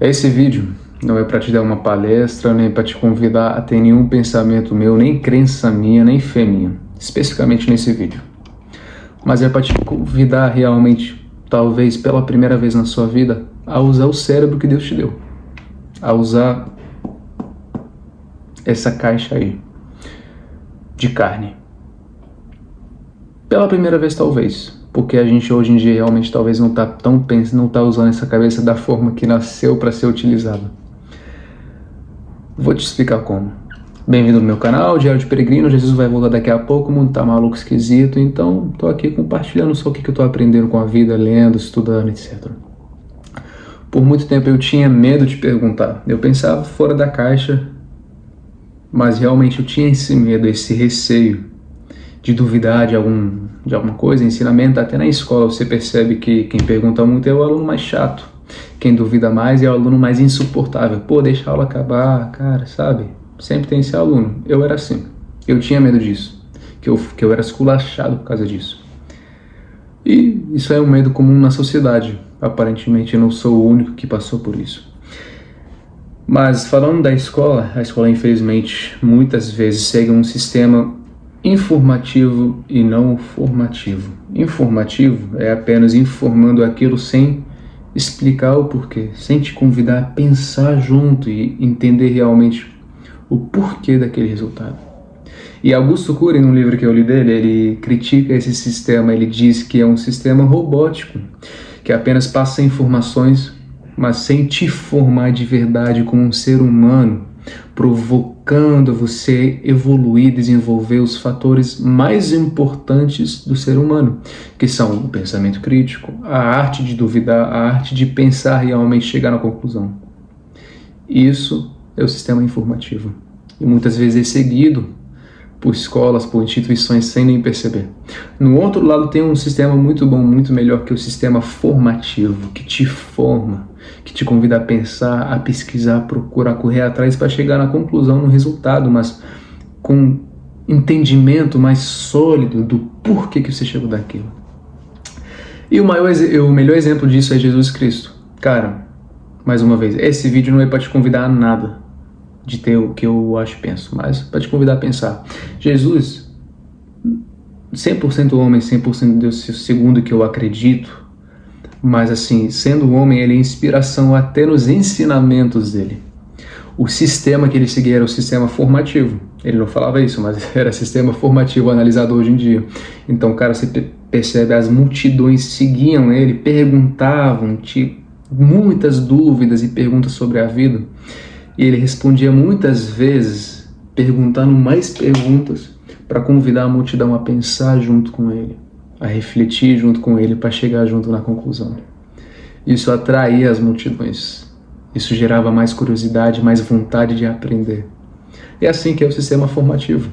Esse vídeo não é para te dar uma palestra, nem para te convidar a ter nenhum pensamento meu, nem crença minha, nem fé minha, especificamente nesse vídeo. Mas é para te convidar realmente, talvez pela primeira vez na sua vida, a usar o cérebro que Deus te deu. A usar essa caixa aí, de carne. Pela primeira vez talvez, porque a gente hoje em dia realmente talvez não tá usando essa cabeça da forma que nasceu para ser utilizada. Vou te explicar como. Bem-vindo ao meu canal, Diário de Peregrino. Jesus vai voltar daqui a pouco, o mundo tá maluco, esquisito, então tô aqui compartilhando só o que eu tô aprendendo com a vida, lendo, estudando, etc. Por muito tempo eu tinha medo de perguntar. Eu pensava fora da caixa, mas realmente eu tinha esse medo, esse receio de duvidar de alguma coisa, ensinamento. Até na escola você percebe que quem pergunta muito é o aluno mais chato. Quem duvida mais é o aluno mais insuportável. Pô, deixa a aula acabar, cara, sabe? Sempre tem esse aluno. Eu era assim. Eu tinha medo disso. Que eu era esculachado por causa disso. E isso é um medo comum na sociedade. Aparentemente eu não sou o único que passou por isso. Mas falando da escola, a escola infelizmente muitas vezes segue um sistema informativo e não formativo. Informativo é apenas informando aquilo sem explicar o porquê, sem te convidar a pensar junto e entender realmente o porquê daquele resultado. E Augusto Cury, num livro que eu li dele, ele critica esse sistema. Ele diz que é um sistema robótico, que apenas passa informações, mas sem te formar de verdade como um ser humano, provocando você evoluir, desenvolver os fatores mais importantes do ser humano, que são o pensamento crítico, a arte de duvidar, a arte de pensar e realmente chegar na conclusão. Isso é o sistema informativo. E muitas vezes é seguido por escolas, por instituições, sem nem perceber. No outro lado tem um sistema muito bom, muito melhor, que é o sistema formativo, que te forma, que te convida a pensar, a pesquisar, a procurar, correr atrás para chegar na conclusão, no resultado, mas com entendimento mais sólido do porquê que você chegou daquilo. E o melhor exemplo disso é Jesus Cristo. Cara, mais uma vez, esse vídeo não é para te convidar a nada de ter o que eu acho e penso, mas para te convidar a pensar. Jesus, 100% homem, 100% Deus, segundo o que eu acredito, mas assim, sendo homem, ele é inspiração até nos ensinamentos dele. O sistema que ele seguia era o sistema formativo. Ele não falava isso, mas era sistema formativo analisado hoje em dia. Então, cara, você percebe, as multidões seguiam ele, perguntavam, muitas dúvidas e perguntas sobre a vida. E ele respondia muitas vezes, perguntando mais perguntas, para convidar a multidão a pensar junto com ele, a refletir junto com ele, para chegar junto na conclusão. Isso atraía as multidões. Isso gerava mais curiosidade, mais vontade de aprender. É assim que é o sistema formativo.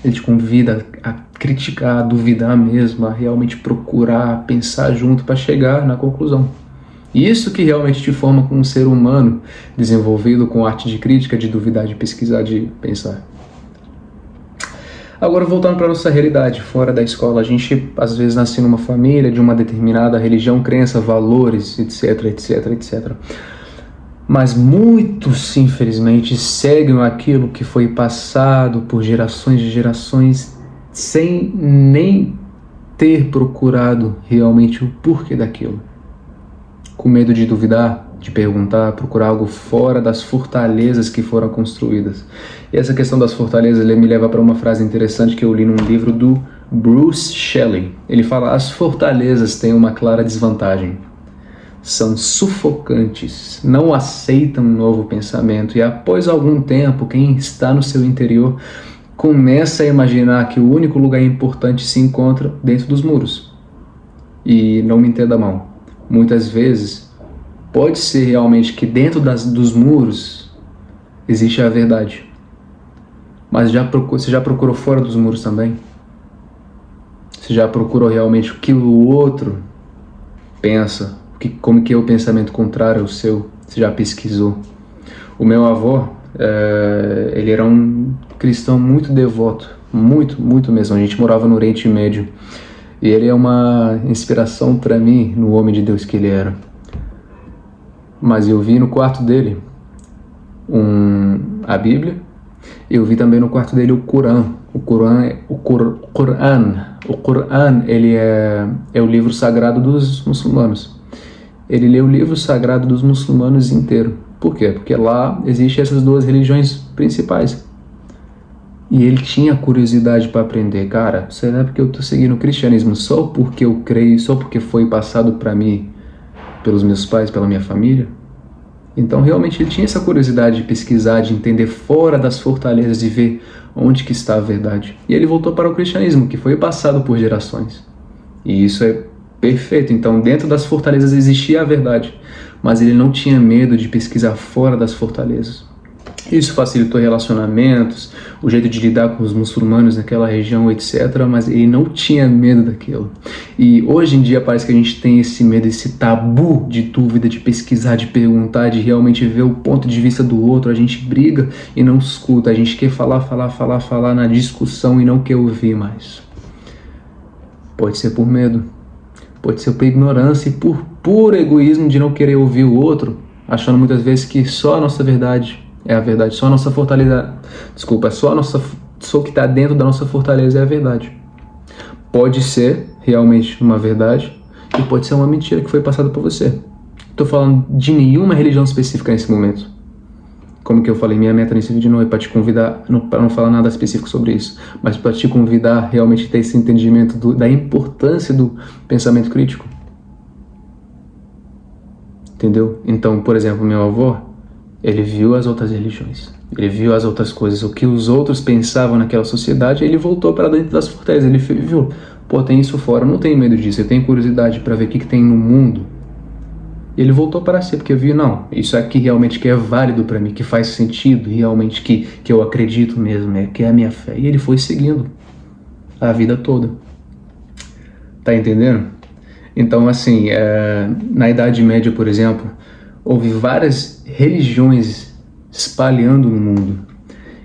Ele te convida a criticar, a duvidar mesmo, a realmente procurar, a pensar junto para chegar na conclusão. E isso que realmente te forma como um ser humano desenvolvido com arte de crítica, de duvidar, de pesquisar, de pensar. Agora, voltando para a nossa realidade, fora da escola, a gente às vezes nasce numa família de uma determinada religião, crença, valores, etc, etc, etc. Mas muitos, infelizmente, seguem aquilo que foi passado por gerações de gerações sem nem ter procurado realmente o porquê daquilo. Com medo de duvidar, de perguntar, procurar algo fora das fortalezas que foram construídas. E essa questão das fortalezas me leva para uma frase interessante que eu li num livro do Bruce Shelley. Ele fala: as fortalezas têm uma clara desvantagem. São sufocantes, não aceitam um novo pensamento e após algum tempo, quem está no seu interior começa a imaginar que o único lugar importante se encontra dentro dos muros. E não me entenda mal. Muitas vezes, pode ser realmente que dentro dos muros existe a verdade. Mas você já procurou fora dos muros também? Você já procurou realmente o que o outro pensa? Como que é o pensamento contrário ao seu? Você já pesquisou? O meu avô, ele era um cristão muito devoto. Muito, muito mesmo. A gente morava no Oriente Médio. E ele é uma inspiração para mim no homem de Deus que ele era. mas eu vi no quarto dele a Bíblia. Eu vi também no quarto dele o Corão. O Corão, ele é o livro sagrado dos muçulmanos. Ele lê o livro sagrado dos muçulmanos inteiro. Por quê? Porque lá existem essas duas religiões principais. E ele tinha curiosidade para aprender. Cara, será porque eu estou seguindo o cristianismo só porque eu creio, só porque foi passado para mim pelos meus pais, pela minha família? Então realmente ele tinha essa curiosidade de pesquisar, de entender fora das fortalezas e ver onde que está a verdade. E ele voltou para o cristianismo, que foi passado por gerações. E isso é perfeito. Então dentro das fortalezas existia a verdade, mas ele não tinha medo de pesquisar fora das fortalezas. Isso facilitou relacionamentos, o jeito de lidar com os muçulmanos naquela região, etc. Mas ele não tinha medo daquilo. E hoje em dia parece que a gente tem esse medo, esse tabu de dúvida, de pesquisar, de perguntar, de realmente ver o ponto de vista do outro. A gente briga e não escuta, a gente quer falar na discussão e não quer ouvir mais. Pode ser por medo, pode ser por ignorância e por puro egoísmo de não querer ouvir o outro, achando muitas vezes que só a nossa verdade é a verdade, só a nossa fortaleza, só o que está dentro da nossa fortaleza é a verdade. Pode ser realmente uma verdade e pode ser uma mentira que foi passada por você. Estou falando de nenhuma religião específica nesse momento. Como que eu falei, minha meta nesse vídeo não é para te convidar, para não falar nada específico sobre isso, mas para te convidar a realmente ter esse entendimento da importância do pensamento crítico. Entendeu? Então, por exemplo, meu avô, ele viu as outras religiões, ele viu as outras coisas, o que os outros pensavam naquela sociedade, e ele voltou para dentro das fortalezas. Ele viu, pô, tem isso fora, eu não tenho medo disso, eu tenho curiosidade para ver o que tem no mundo. E ele voltou para si, porque viu, não, isso aqui realmente que é válido para mim, que faz sentido, realmente que eu acredito mesmo, que é a minha fé. E ele foi seguindo a vida toda. Tá entendendo? Então, assim, na Idade Média, por exemplo, houve várias religiões espalhando no mundo.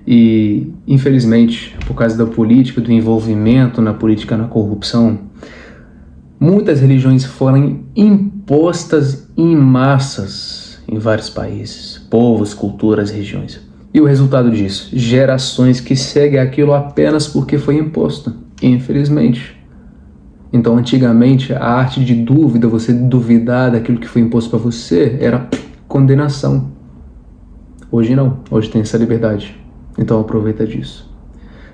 E, infelizmente, por causa da política, do envolvimento na política, na corrupção, muitas religiões foram impostas em massas em vários países, povos, culturas, regiões. E o resultado disso? Gerações que seguem aquilo apenas porque foi imposto, infelizmente. Então, antigamente, a arte de dúvida, você duvidar daquilo que foi imposto para você, era condenação. Hoje não, hoje tem essa liberdade. Então aproveita disso.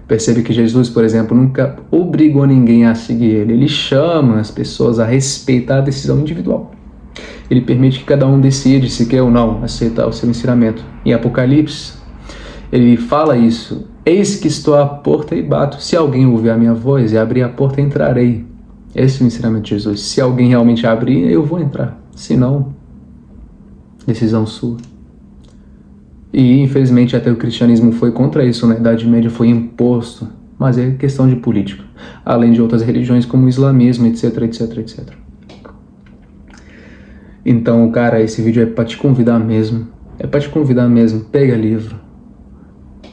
Percebe que Jesus, por exemplo, nunca obrigou ninguém a seguir ele. Ele chama as pessoas a respeitar a decisão individual. Ele permite que cada um decide se quer ou não aceitar o seu ensinamento. Em Apocalipse, ele fala isso. Eis que estou à porta e bato. Se alguém ouvir a minha voz e abrir a porta, entrarei. Esse é o ensinamento de Jesus. Se alguém realmente abrir, eu vou entrar. Se não, decisão sua. E infelizmente até o cristianismo foi contra isso, na Idade Média foi imposto, mas é questão de política, além de outras religiões como o islamismo, etc, etc, etc. Então, cara, esse vídeo é para te convidar mesmo, pega livro,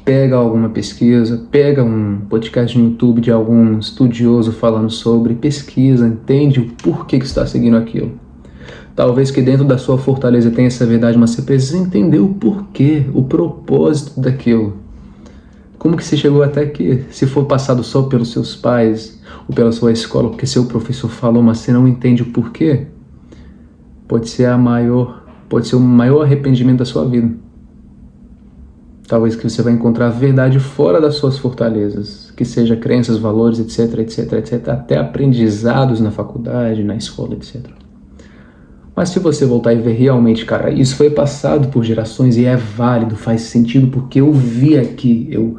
pega alguma pesquisa, pega um podcast no YouTube de algum estudioso falando sobre, pesquisa, entende o porquê que está seguindo aquilo. Talvez que dentro da sua fortaleza tenha essa verdade, mas você precisa entender o porquê, o propósito daquilo. Como que você chegou até aqui? Se for passado só pelos seus pais ou pela sua escola, porque seu professor falou, mas você não entende o porquê, pode ser o maior arrependimento da sua vida. Talvez que você vai encontrar a verdade fora das suas fortalezas, que seja crenças, valores, etc, etc, etc, até aprendizados na faculdade, na escola, etc. Mas se você voltar e ver realmente, cara, isso foi passado por gerações e é válido, faz sentido, porque eu vi aqui, eu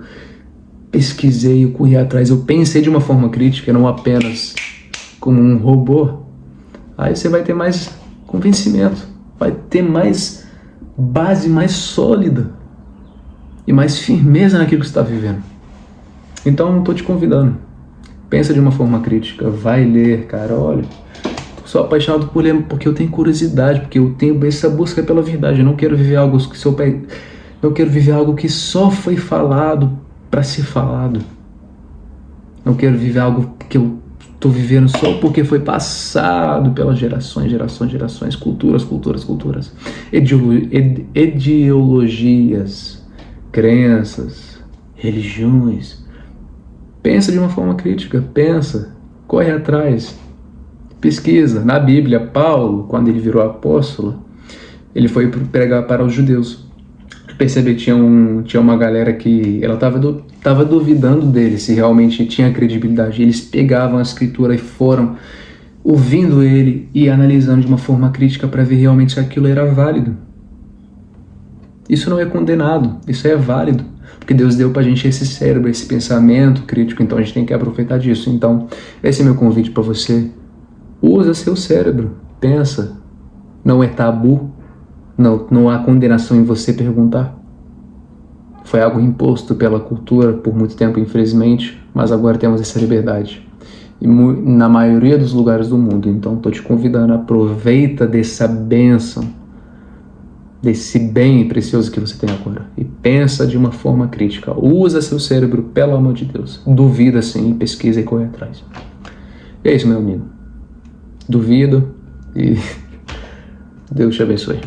pesquisei, eu corri atrás, eu pensei de uma forma crítica, não apenas como um robô, aí você vai ter mais convencimento, vai ter mais base, mais sólida e mais firmeza naquilo que você está vivendo. Então, estou te convidando, pensa de uma forma crítica, vai ler, cara, olha... Sou apaixonado por ler porque eu tenho curiosidade, porque eu tenho essa busca pela verdade. Eu não quero viver algo que eu quero viver algo que só foi falado para ser falado. Não quero viver algo que eu tô vivendo só porque foi passado pelas gerações, culturas, ideologias, crenças, religiões. Pensa de uma forma crítica, pensa, corre atrás, pesquisa. Na Bíblia, Paulo, quando ele virou apóstolo, ele foi pregar para os judeus. Perceber que tinha uma galera que ela estava duvidando dele, se realmente tinha credibilidade. Eles pegavam a escritura e foram ouvindo ele e analisando de uma forma crítica para ver realmente se aquilo era válido. Isso não é condenado, isso é válido, porque Deus deu pra gente esse cérebro, esse pensamento crítico, então a gente tem que aproveitar disso. Então, esse é meu convite para você. Usa seu cérebro, pensa. Não é tabu, não há condenação em você perguntar. Foi algo imposto pela cultura por muito tempo, infelizmente, mas agora temos essa liberdade. E na maioria dos lugares do mundo. Então, estou te convidando, aproveita dessa bênção, desse bem precioso que você tem agora. E pensa de uma forma crítica. Usa seu cérebro, pelo amor de Deus. Duvida sim, pesquisa e corre atrás. E é isso, meu amigo. Duvido e Deus te abençoe.